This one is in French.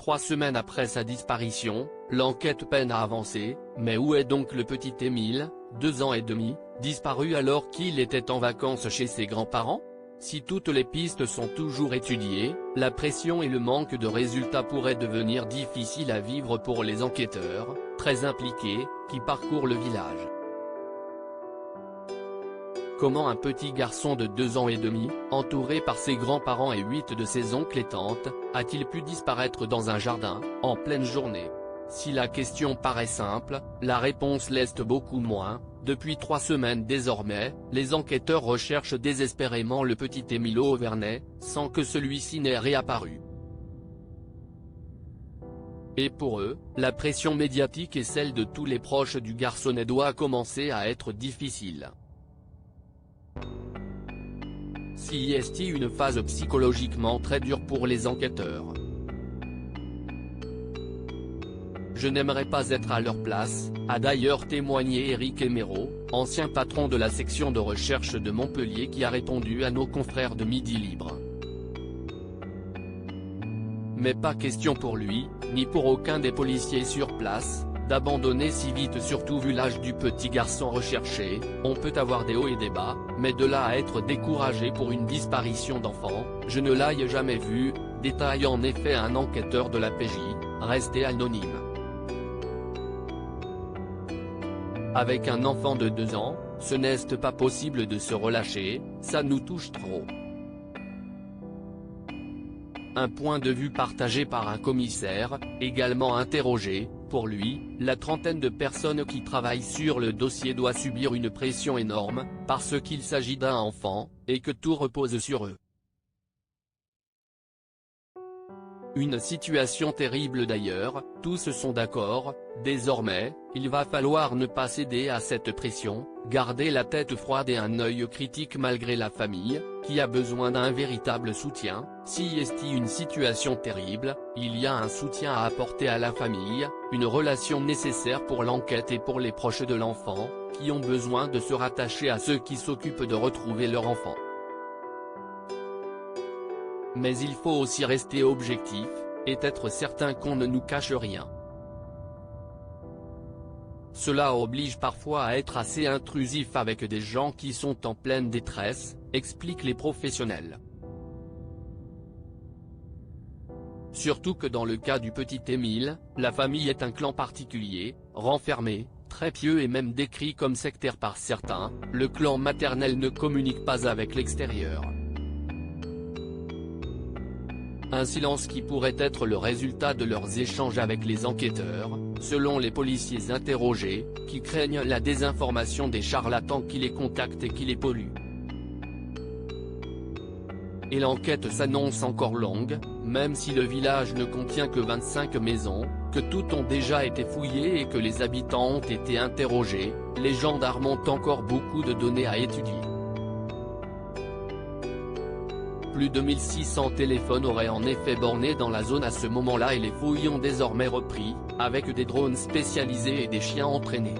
3 semaines après sa disparition, l'enquête peine à avancer, mais où est donc le petit Émile, 2 ans et demi, disparu alors qu'il était en vacances chez ses grands-parents? Si toutes les pistes sont toujours étudiées, la pression et le manque de résultats pourraient devenir difficiles à vivre pour les enquêteurs, très impliqués, qui parcourent le village. Comment un petit garçon de 2 ans et demi, entouré par ses grands-parents et 8 de ses oncles et tantes, a-t-il pu disparaître dans un jardin, en pleine journée? Si la question paraît simple, la réponse l'est beaucoup moins. Depuis 3 semaines désormais, les enquêteurs recherchent désespérément le petit Émile Auvernais, sans que celui-ci n'ait réapparu. Et pour eux, la pression médiatique et celle de tous les proches du garçonnet doit commencer à être difficile. Si est une phase psychologiquement très dure pour les enquêteurs. Je n'aimerais pas être à leur place, a d'ailleurs témoigné Éric Éméraud, ancien patron de la section de recherche de Montpellier qui a répondu à nos confrères de Midi Libre. Mais pas question pour lui, ni pour aucun des policiers sur place, d'abandonner si vite, surtout vu l'âge du petit garçon recherché. On peut avoir des hauts et des bas, mais de là à être découragé pour une disparition d'enfant, je ne l'ai jamais vu, détaille en effet un enquêteur de la PJ, resté anonyme. Avec un enfant de 2 ans, ce n'est pas possible de se relâcher, ça nous touche trop. Un point de vue partagé par un commissaire, également interrogé. Pour lui, la trentaine de personnes qui travaillent sur le dossier doit subir une pression énorme, parce qu'il s'agit d'un enfant, et que tout repose sur eux. Une situation terrible d'ailleurs, tous sont d'accord, désormais, il va falloir ne pas céder à cette pression, garder la tête froide et un œil critique malgré la famille, qui a besoin d'un véritable soutien. Si est une situation terrible, il y a un soutien à apporter à la famille, une relation nécessaire pour l'enquête et pour les proches de l'enfant, qui ont besoin de se rattacher à ceux qui s'occupent de retrouver leur enfant. Mais il faut aussi rester objectif, et être certain qu'on ne nous cache rien. Cela oblige parfois à être assez intrusif avec des gens qui sont en pleine détresse, expliquent les professionnels. Surtout que dans le cas du petit Émile, la famille est un clan particulier, renfermé, très pieux et même décrit comme sectaire par certains. Le clan maternel ne communique pas avec l'extérieur. Un silence qui pourrait être le résultat de leurs échanges avec les enquêteurs, selon les policiers interrogés, qui craignent la désinformation des charlatans qui les contactent et qui les polluent. Et l'enquête s'annonce encore longue, même si le village ne contient que 25 maisons, que toutes ont déjà été fouillées et que les habitants ont été interrogés, les gendarmes ont encore beaucoup de données à étudier. Plus de 1600 téléphones auraient en effet borné dans la zone à ce moment-là et les fouilles ont désormais repris, avec des drones spécialisés et des chiens entraînés.